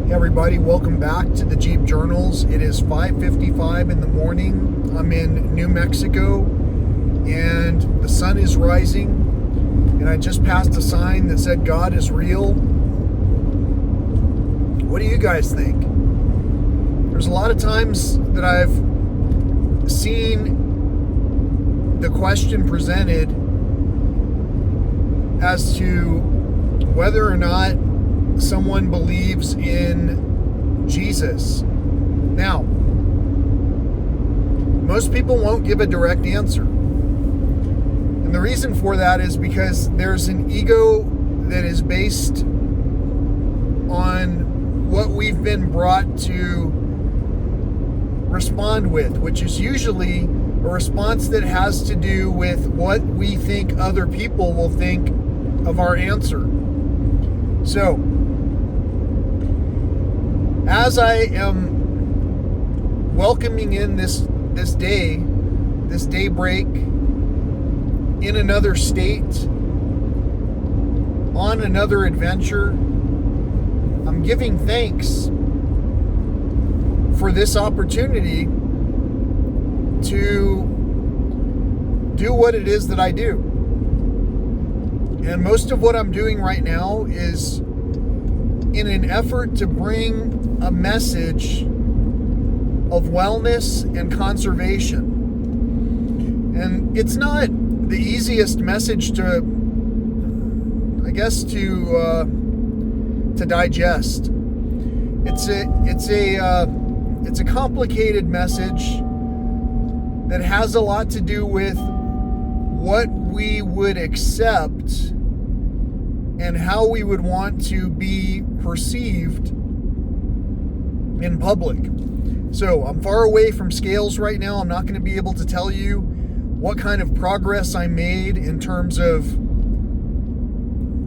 Hey everybody, welcome back to the Jeep Journals. It is 5:55 in the morning. I'm in New Mexico and the sun is rising, and I just passed a sign that said God is real. What do you guys think? There's a lot of times that I've seen the question presented as to whether or not someone believes in Jesus. Now, most people won't give a direct answer. And the reason for that is because there's an ego that is based on what we've been brought to respond with, which is usually a response that has to do with what we think other people will think of our answer. So, as I am welcoming in this daybreak in another state, on another adventure, I'm giving thanks for this opportunity to do what it is that I do. And most of what I'm doing right now is in an effort to bring a message of wellness and conservation. And it's not the easiest message to digest. It's a complicated message that has a lot to do with what we would accept and how we would want to be perceived in public. So I'm far away from scales right now. I'm not going to be able to tell you what kind of progress I made in terms of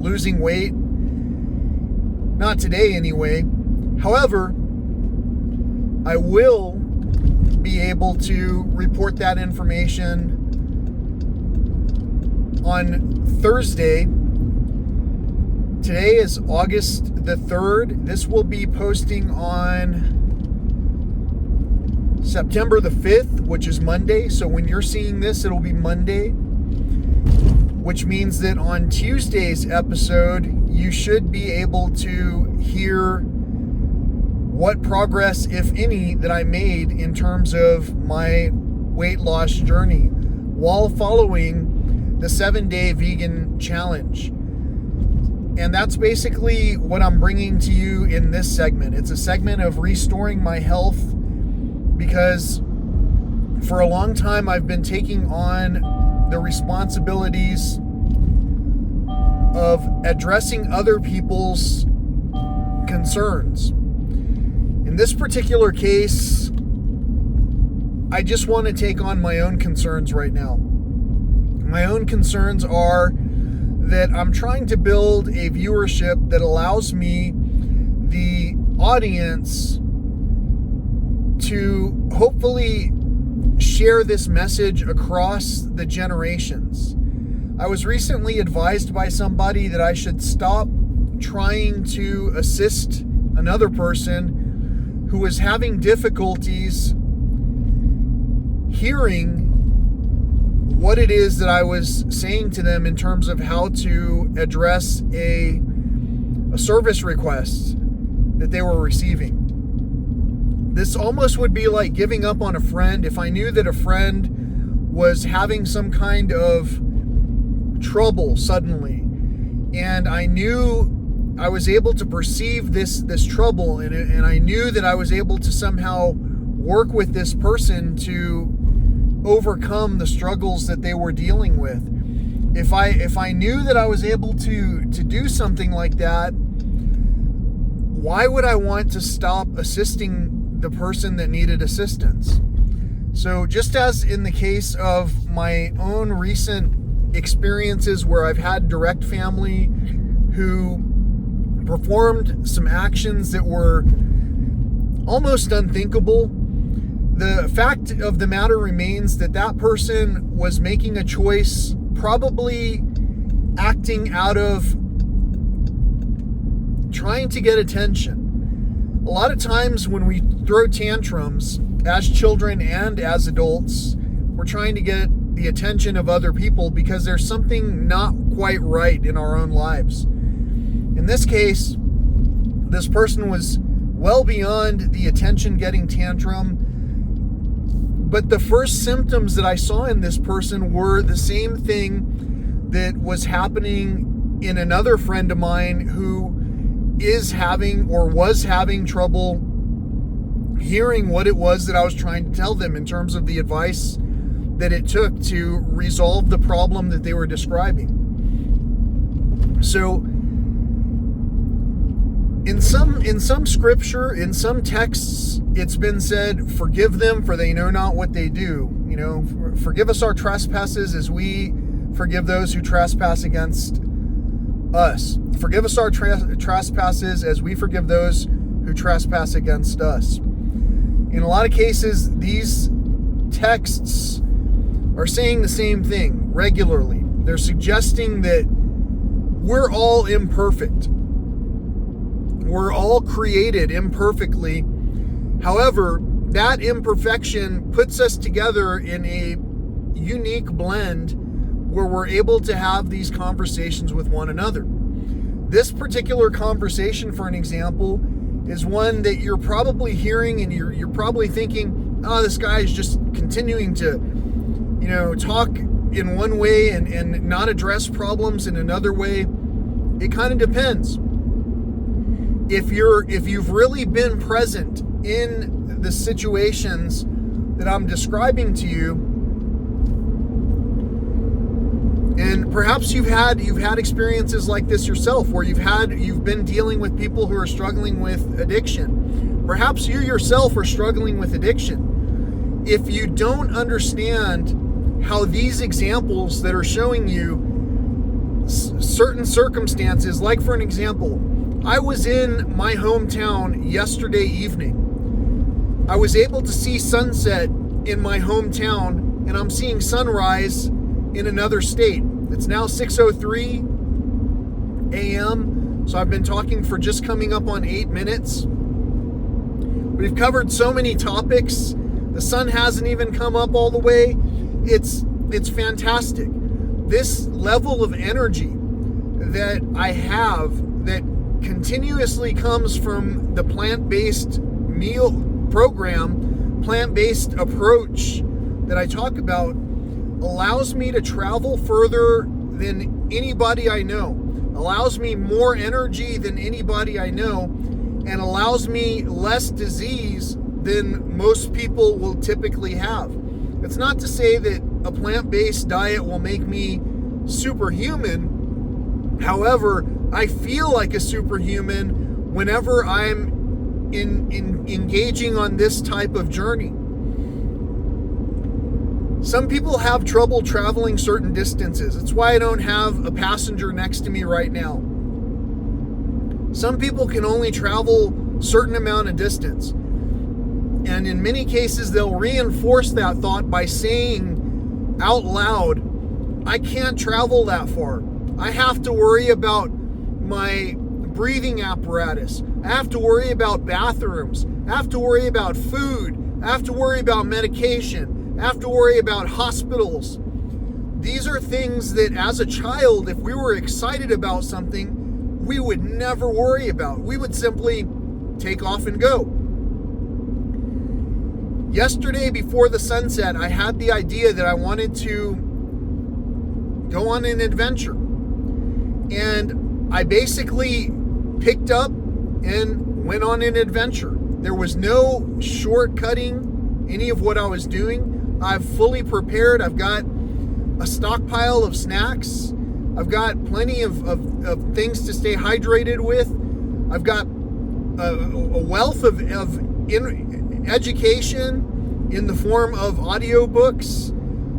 losing weight. Not today anyway. However, I will be able to report that information on Thursday. Today is August the 3rd. This will be posting on September the 5th, which is Monday. So when you're seeing this, it'll be Monday, which means that on Tuesday's episode, you should be able to hear what progress, if any, that I made in terms of my weight loss journey while following the 7-day vegan challenge. And that's basically what I'm bringing to you in this segment. It's a segment of restoring my health because for a long time I've been taking on the responsibilities of addressing other people's concerns. In this particular case, I just want to take on my own concerns right now. My own concerns are that I'm trying to build a viewership that allows me, the audience, to hopefully share this message across the generations. I was recently advised by somebody that I should stop trying to assist another person who was having difficulties hearing what it is that I was saying to them in terms of how to address a service request that they were receiving. This almost would be like giving up on a friend. If I knew that a friend was having some kind of trouble suddenly, and I knew I was able to perceive this trouble, and I knew that I was able to somehow work with this person to overcome the struggles that they were dealing with. If I knew that I was able to do something like that, why would I want to stop assisting the person that needed assistance? So just as in the case of my own recent experiences where I've had direct family who performed some actions that were almost unthinkable, the fact of the matter remains that that person was making a choice, probably acting out of trying to get attention. A lot of times when we throw tantrums as children and as adults, we're trying to get the attention of other people because there's something not quite right in our own lives. In this case, this person was well beyond the attention-getting tantrum, but the first symptoms that I saw in this person were the same thing that was happening in another friend of mine who is having or was having trouble hearing what it was that I was trying to tell them in terms of the advice that it took to resolve the problem that they were describing. So in some scripture, in some texts, it's been said, forgive them for they know not what they do. You know, forgive us our trespasses as we forgive those who trespass against us. Forgive us our trespasses as we forgive those who trespass against us. In a lot of cases, these texts are saying the same thing regularly. They're suggesting that we're all imperfect. We're all created imperfectly. However, that imperfection puts us together in a unique blend where we're able to have these conversations with one another. This particular conversation, for an example, is one that you're probably hearing and you're probably thinking, oh, this guy is just continuing to, talk in one way and not address problems in another way. It kind of depends. If you've really been present in the situations that I'm describing to you, and perhaps you've had experiences like this yourself, where you've been dealing with people who are struggling with addiction. Perhaps you yourself are struggling with addiction. If you don't understand how these examples that are showing you certain circumstances, like for an example, I was in my hometown yesterday evening. I was able to see sunset in my hometown, and I'm seeing sunrise in another state. It's now 6:03 a.m., so I've been talking for just coming up on 8 minutes. We've covered so many topics. The sun hasn't even come up all the way. It's fantastic. This level of energy that I have that continuously comes from the plant-based meal program, plant-based approach that I talk about, allows me to travel further than anybody I know, allows me more energy than anybody I know, and allows me less disease than most people will typically have. It's not to say that a plant-based diet will make me superhuman. However, I feel like a superhuman whenever I'm engaging on this type of journey. Some people have trouble traveling certain distances. It's why I don't have a passenger next to me right now. Some people can only travel a certain amount of distance. And in many cases, they'll reinforce that thought by saying out loud, I can't travel that far. I have to worry about my breathing apparatus. I have to worry about bathrooms. I have to worry about food. I have to worry about medication. I have to worry about hospitals. These are things that as a child, if we were excited about something, we would never worry about. We would simply take off and go. Yesterday, before the sunset, I had the idea that I wanted to go on an adventure. And I basically picked up and went on an adventure. There was no shortcutting any of what I was doing. I've fully prepared. I've got a stockpile of snacks. I've got plenty of things to stay hydrated with. I've got a wealth of education in the form of audiobooks.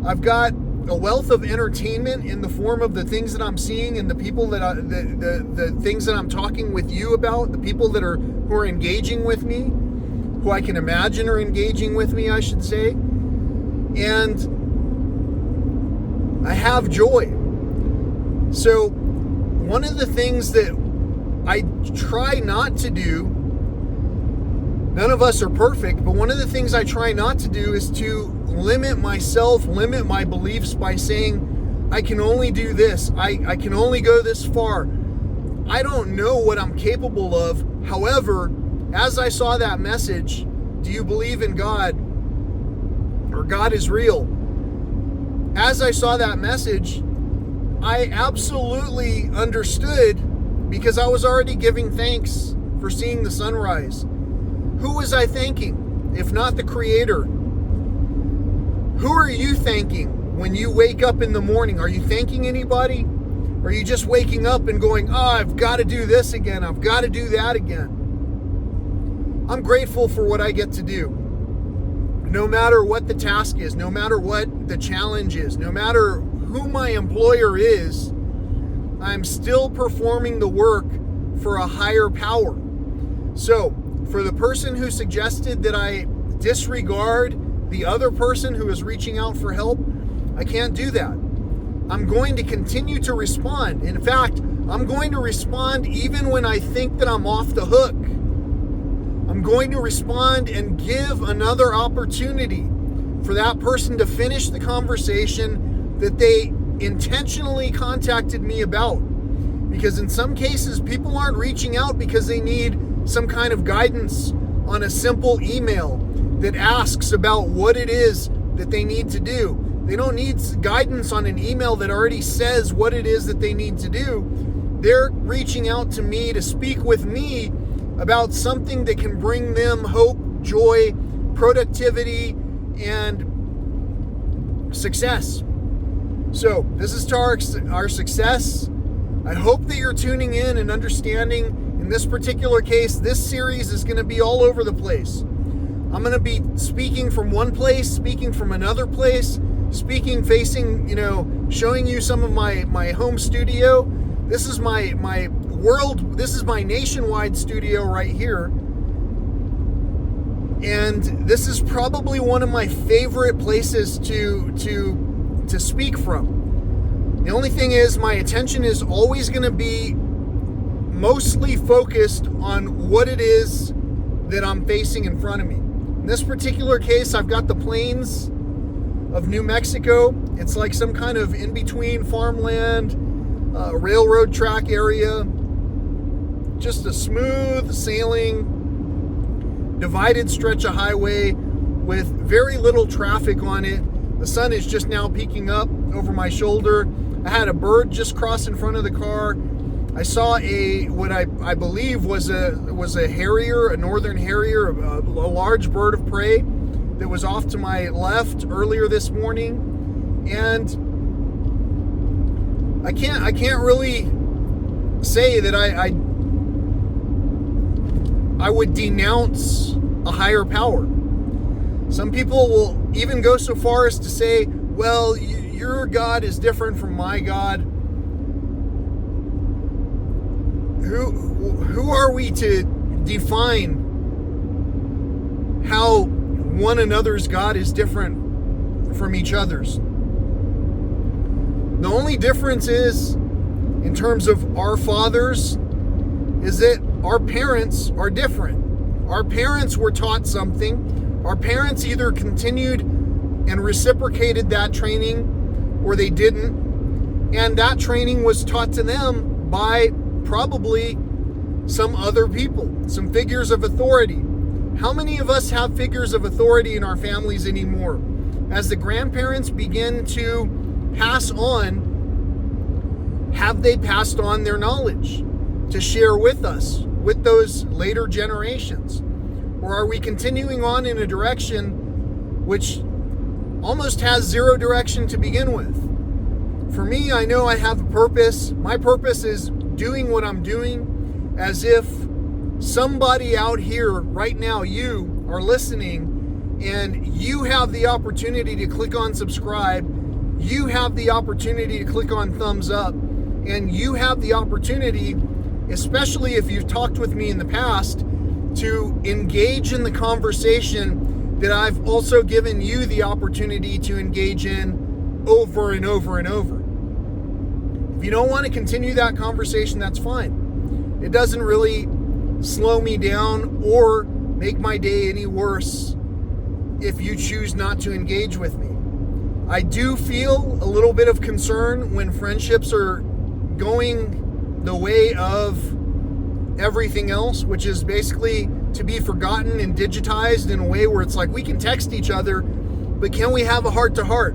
I've got a wealth of entertainment in the form of the things that I'm seeing and the people that the things that I'm talking with you about, the people that who are engaging with me, who I can imagine are engaging with me, I should say. And I have joy. So one of the things that I try not to do None of us are perfect, but one of the things I try not to do is to limit myself, limit my beliefs by saying, I can only do this. I can only go this far. I don't know what I'm capable of. However, as I saw that message, do you believe in God? Or God is real? As I saw that message, I absolutely understood, because I was already giving thanks for seeing the sunrise. Who was I thanking, if not the Creator? Who are you thanking when you wake up in the morning? Are you thanking anybody? Or are you just waking up and going, I've got to do this again. I've got to do that again. I'm grateful for what I get to do. No matter what the task is, no matter what the challenge is, no matter who my employer is, I'm still performing the work for a higher power. So, for the person who suggested that I disregard the other person who is reaching out for help, I can't do that. I'm going to continue to respond. In fact, I'm going to respond even when I think that I'm off the hook. I'm going to respond and give another opportunity for that person to finish the conversation that they intentionally contacted me about. Because in some cases, people aren't reaching out because they need some kind of guidance on a simple email that asks about what it is that they need to do. They don't need guidance on an email that already says what it is that they need to do. They're reaching out to me to speak with me about something that can bring them hope, joy, productivity, and success. So this is to our success. I hope that you're tuning in and understanding. In this particular case, this series is going to be all over the place. I'm going to be speaking from one place, speaking from another place, speaking, facing, showing you some of my home studio. This is my world, this is my nationwide studio right here. And this is probably one of my favorite places to speak from. The only thing is, my attention is always going to be mostly focused on what it is that I'm facing in front of me. In this particular case, I've got the plains of New Mexico. It's like some kind of in-between farmland, railroad track area. Just a smooth sailing, divided stretch of highway with very little traffic on it. The sun is just now peeking up over my shoulder. I had a bird just cross in front of the car. I saw what I believe was a harrier, a northern harrier, a large bird of prey that was off to my left earlier this morning. And I can't really say that I would denounce a higher power. Some people will even go so far as to say, well, your God is different from my God. Who are we to define how one another's God is different from each other's? The only difference is, in terms of our fathers, is that our parents are different. Our parents were taught something. Our parents either continued and reciprocated that training, or they didn't. And that training was taught to them by probably some other people, some figures of authority. How many of us have figures of authority in our families anymore? As the grandparents begin to pass on, have they passed on their knowledge to share with us, with those later generations? Or are we continuing on in a direction which almost has zero direction to begin with? For me, I know I have a purpose. My purpose is doing what I'm doing as if somebody out here right now, you are listening, and you have the opportunity to click on subscribe. You have the opportunity to click on thumbs up, and you have the opportunity, especially if you've talked with me in the past, to engage in the conversation that I've also given you the opportunity to engage in over and over and over. If you don't want to continue that conversation, that's fine. It doesn't really slow me down or make my day any worse if you choose not to engage with me. I do feel a little bit of concern when friendships are going the way of everything else, which is basically to be forgotten and digitized in a way where it's like we can text each other, but can we have a heart-to-heart?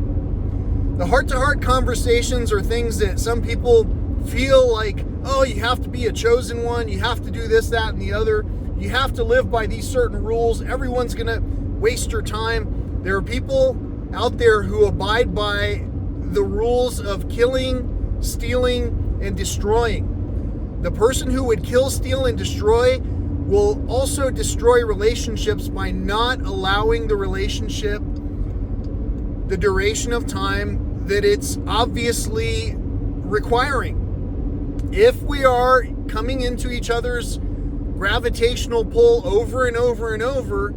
The heart-to-heart conversations are things that some people feel like, oh, you have to be a chosen one, you have to do this, that, and the other, you have to live by these certain rules, everyone's going to waste your time. There are people out there who abide by the rules of killing, stealing, and destroying. The person who would kill, steal, and destroy will also destroy relationships by not allowing the relationship the duration of time that it's obviously requiring. If we are coming into each other's gravitational pull over and over and over,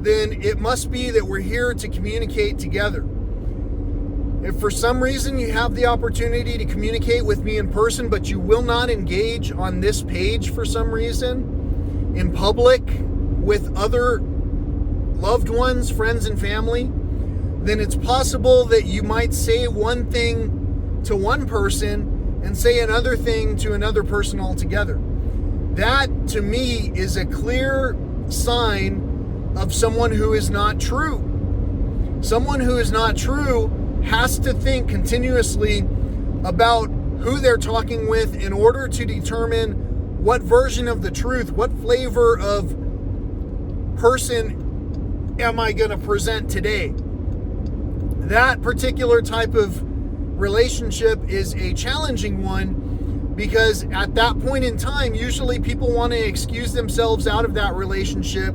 then it must be that we're here to communicate together. If for some reason you have the opportunity to communicate with me in person, but you will not engage on this page for some reason, in public, with other loved ones, friends, and family, then it's possible that you might say one thing to one person and say another thing to another person altogether. That, to me, is a clear sign of someone who is not true. Someone who is not true has to think continuously about who they're talking with in order to determine what version of the truth, what flavor of person am I going to present today. That particular type of relationship is a challenging one because at that point in time, usually people want to excuse themselves out of that relationship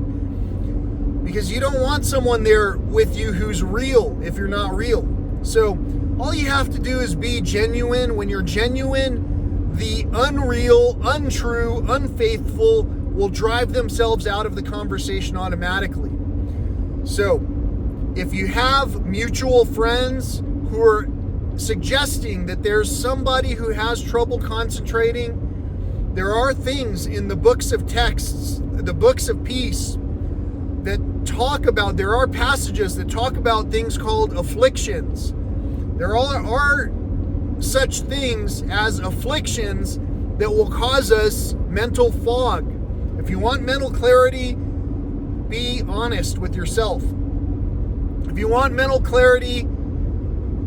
because you don't want someone there with you who's real if you're not real. So all you have to do is be genuine. When you're genuine, the unreal, untrue, unfaithful will drive themselves out of the conversation automatically. So if you have mutual friends who are suggesting that there's somebody who has trouble concentrating, there are things in the books of texts, the books of peace, that talk about, there are passages that talk about things called afflictions. There are such things as afflictions that will cause us mental fog. If you want mental clarity, be honest with yourself. If you want mental clarity,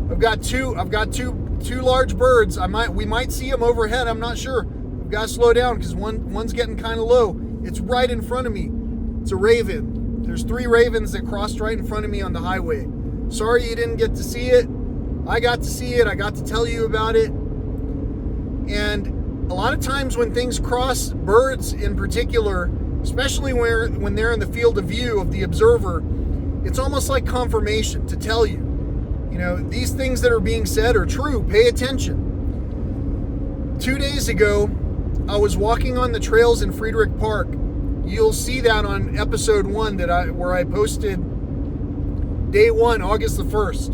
I've got two large birds. We might see them overhead. I'm not sure. I've got to slow down because one's getting kind of low. It's right in front of me. It's a raven. There's 3 ravens that crossed right in front of me on the highway. Sorry you didn't get to see it. I got to see it. I got to tell you about it. And a lot of times when things cross, birds in particular, especially when they're in the field of view of the observer, it's almost like confirmation to tell you, these things that are being said are true. Pay attention. 2 days ago, I was walking on the trails in Friedrich Park. You'll see that on episode 1 where I posted day 1, August the 1st.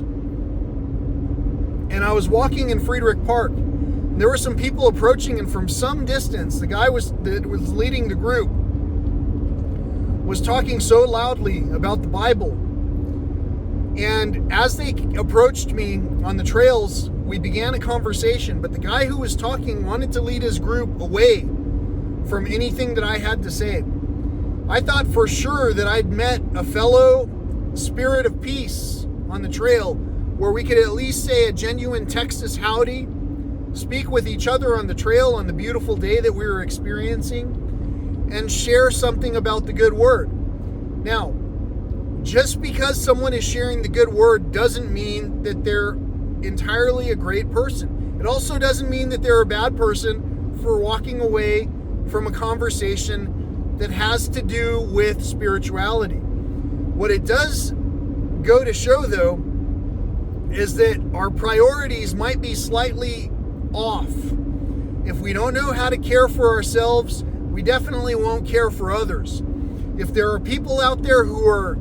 And I was walking in Friedrich Park. There were some people approaching, and from some distance, the guy that was leading the group was talking so loudly about the Bible. And as they approached me on the trails, we began a conversation, but the guy who was talking wanted to lead his group away from anything that I had to say. I thought for sure that I'd met a fellow spirit of peace on the trail where we could at least say a genuine Texas howdy, speak with each other on the trail on the beautiful day that we were experiencing, and share something about the good word. Now, just because someone is sharing the good word doesn't mean that they're entirely a great person. It also doesn't mean that they're a bad person for walking away from a conversation that has to do with spirituality. What it does go to show, though, is that our priorities might be slightly off. If we don't know how to care for ourselves, we definitely won't care for others. If there are people out there who are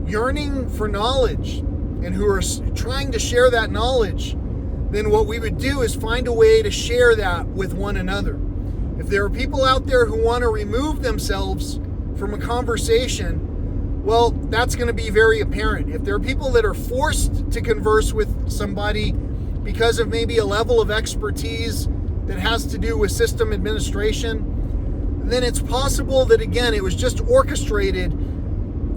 yearning for knowledge and who are trying to share that knowledge, then what we would do is find a way to share that with one another. If If there are people out there who want to remove themselves from a conversation, well, that's going to be very apparent. If there are people that are forced to converse with somebody because of maybe a level of expertise that has to do with system administration, then it's possible that, again, it was just orchestrated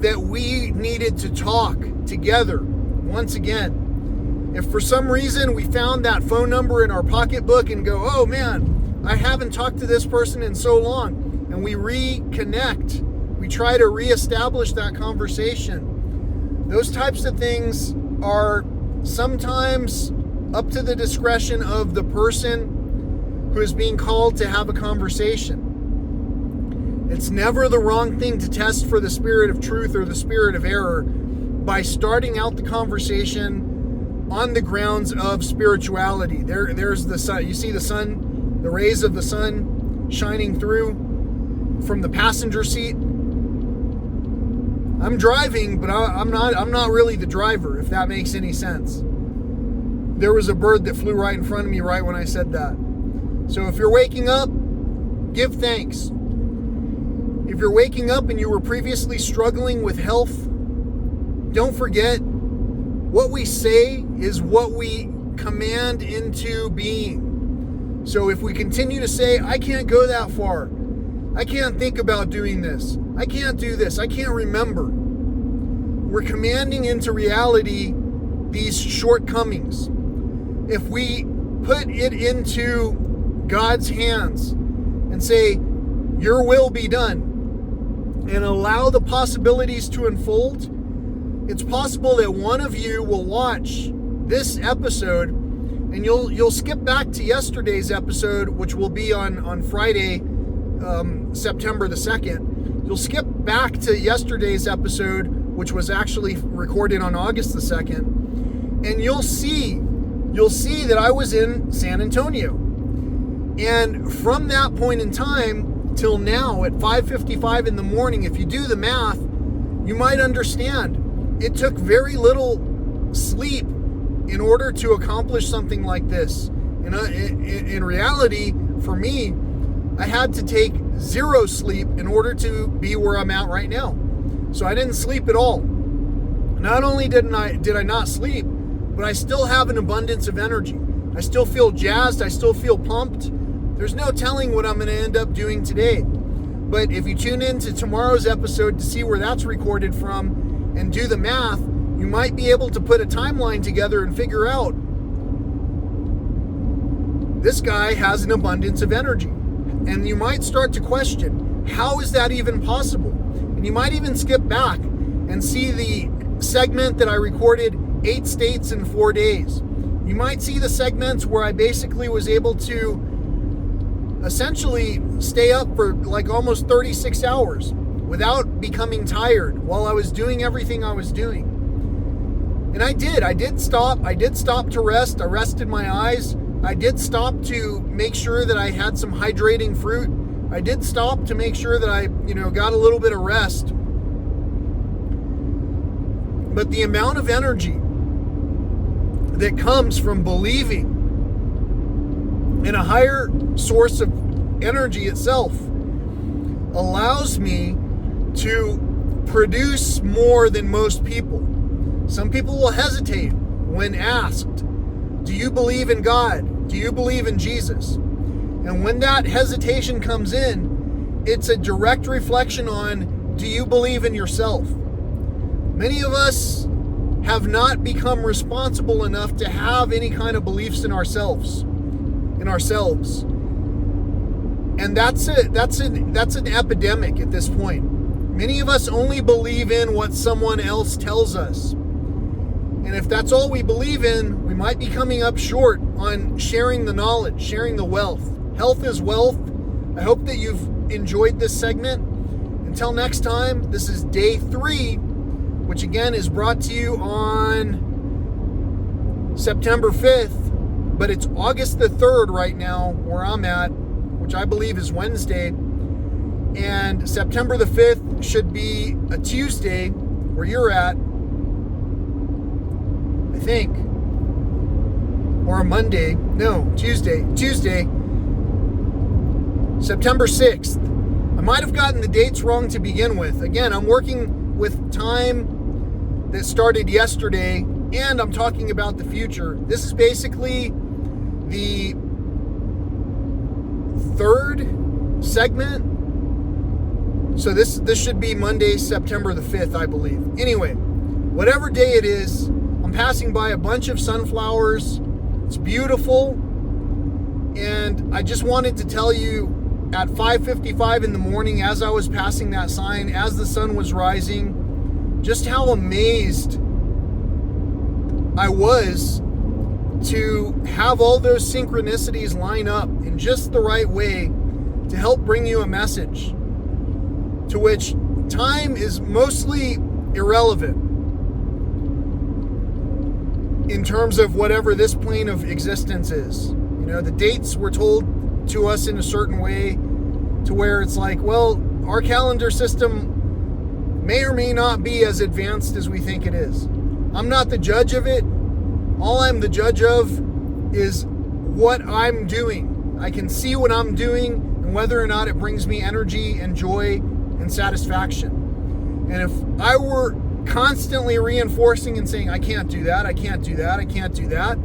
that we needed to talk together once again. If for some reason we found that phone number in our pocketbook and go, oh man, I haven't talked to this person in so long, and we reconnect, we try to reestablish that conversation. Those types of things are sometimes up to the discretion of the person who is being called to have a conversation. It's never the wrong thing to test for the spirit of truth or the spirit of error by starting out the conversation on the grounds of spirituality. There's the sun. You see the sun, the rays of the sun shining through from the passenger seat. I'm driving, but I'm not really the driver, if that makes any sense. There was a bird that flew right in front of me right when I said that. So if you're waking up, give thanks. If you're waking up and you were previously struggling with health, don't forget, what we say is what we command into being. So if we continue to say, I can't go that far, I can't think about doing this, I can't do this, I can't remember, we're commanding into reality these shortcomings. If we put it into God's hands and say, your will be done, and allow the possibilities to unfold, it's possible that one of you will watch this episode and you'll skip back to yesterday's episode, which will be on Friday, September the 2nd. You'll skip back to yesterday's episode, which was actually recorded on August the 2nd, and you'll see that I was in San Antonio. And from that point in time till now at 5:55 in the morning, if you do the math, you might understand it took very little sleep in order to accomplish something like this. In reality, for me, I had to take zero sleep in order to be where I'm at right now. So I didn't sleep at all. Not only did I not sleep, but I still have an abundance of energy. I still feel jazzed. I still feel pumped. There's no telling what I'm going to end up doing today. But if you tune in to tomorrow's episode to see where that's recorded from and do the math, you might be able to put a timeline together and figure out this guy has an abundance of energy. And you might start to question, how is that even possible? And you might even skip back and see the segment that I recorded 8 states in 4 days. You might see the segments where I basically was able to essentially stay up for like almost 36 hours without becoming tired while I was doing everything I was doing. And I did stop to rest. I rested my eyes. I did stop to make sure that I had some hydrating fruit. I did stop to make sure that I, got a little bit of rest. But the amount of energy that comes from believing in a higher source of energy itself allows me to produce more than most people. Some people will hesitate when asked, do you believe in God? Do you believe in Jesus? And when that hesitation comes in, it's a direct reflection on, do you believe in yourself? Many of us have not become responsible enough to have any kind of beliefs in ourselves. And that's an epidemic at this point. Many of us only believe in what someone else tells us. And if that's all we believe in, we might be coming up short on sharing the knowledge, sharing the wealth. Health is wealth. I hope that you've enjoyed this segment. Until next time, this is day 3, which again is brought to you on September 5th, but it's August the 3rd right now where I'm at, which I believe is Wednesday. And September the 5th should be a Tuesday where you're at, I think, or a Monday. No, Tuesday. September 6th. I might have gotten the dates wrong to begin with. Again, I'm working with time that started yesterday, and I'm talking about the future. This is basically the third segment. So this should be Monday, September the 5th, I believe. Anyway, whatever day it is, I'm passing by a bunch of sunflowers. It's beautiful. And I just wanted to tell you, at 5:55 in the morning, as I was passing that sign, as the sun was rising, just how amazed I was to have all those synchronicities line up in just the right way to help bring you a message, to which time is mostly irrelevant in terms of whatever this plane of existence is. You know, the dates were told to us in a certain way to where it's like, well, our calendar system may or may not be as advanced as we think it is. I'm not the judge of it. All I'm the judge of is what I'm doing. I can see what I'm doing and whether or not it brings me energy and joy and satisfaction. And if I were constantly reinforcing and saying, I can't do that, I can't do that, I can't do that,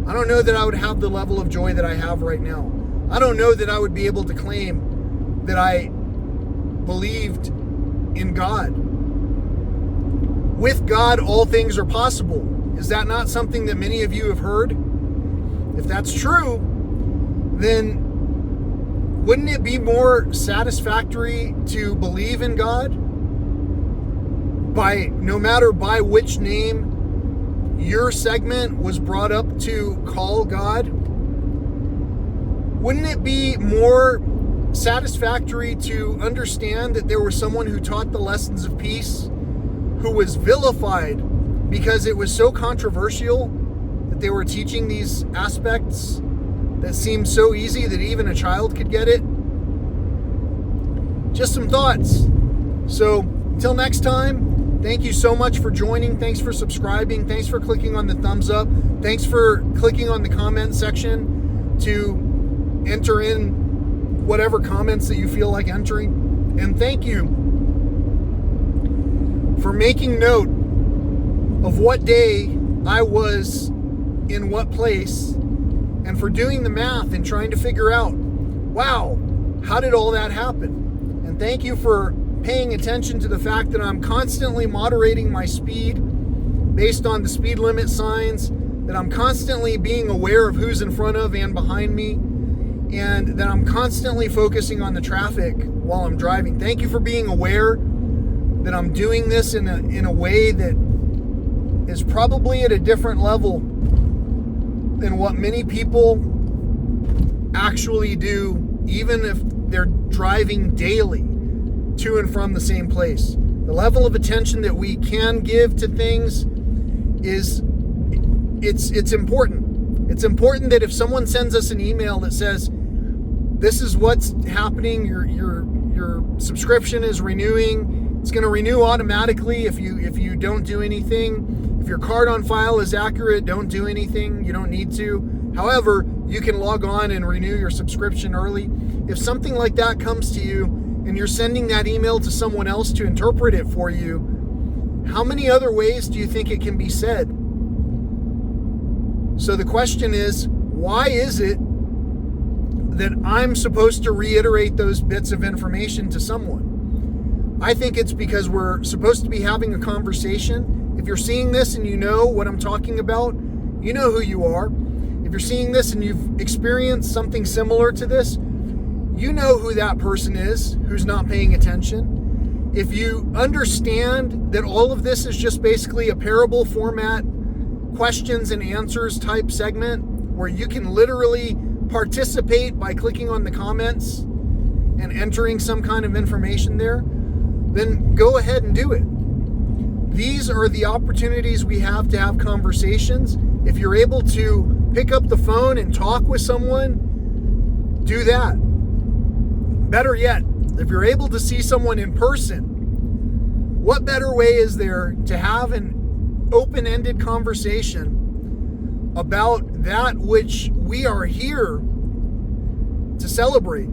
I don't know that I would have the level of joy that I have right now. I don't know that I would be able to claim that I believed in God. With God, all things are possible. Is that not something that many of you have heard? If that's true, then wouldn't it be more satisfactory to believe in God? No matter by which name your segment was brought up to call God? Wouldn't it be more satisfactory to understand that there was someone who taught the lessons of peace, who was vilified because it was so controversial that they were teaching these aspects that seemed so easy that even a child could get it? Just some thoughts. So until next time, thank you so much for joining. Thanks for subscribing. Thanks for clicking on the thumbs up. Thanks for clicking on the comment section to enter in whatever comments that you feel like entering. And thank you for making note of what day I was in what place, and for doing the math and trying to figure out, wow, how did all that happen? And thank you for paying attention to the fact that I'm constantly moderating my speed based on the speed limit signs, that I'm constantly being aware of who's in front of and behind me, and that I'm constantly focusing on the traffic while I'm driving. Thank you for being aware that I'm doing this in a way that is probably at a different level than what many people actually do, even if they're driving daily to and from the same place. The level of attention that we can give to things is it's important. It's important that if someone sends us an email that says, this is what's happening, your subscription is renewing, it's going to renew automatically if you don't do anything. If your card on file is accurate, don't do anything. You don't need to. However, you can log on and renew your subscription early. If something like that comes to you and you're sending that email to someone else to interpret it for you, how many other ways do you think it can be said? So the question is, why is it that I'm supposed to reiterate those bits of information to someone? I think it's because we're supposed to be having a conversation. If you're seeing this and you know what I'm talking about, you know who you are. If you're seeing this and you've experienced something similar to this, you know who that person is who's not paying attention. If you understand that all of this is just basically a parable format, questions and answers type segment where you can literally participate by clicking on the comments and entering some kind of information there, then go ahead and do it. These are the opportunities we have to have conversations. If you're able to pick up the phone and talk with someone, do that. Better yet, if you're able to see someone in person, what better way is there to have an open-ended conversation about that which we are here to celebrate?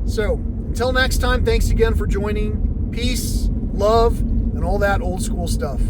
So, until next time, thanks again for joining. Peace, love, and all that old school stuff.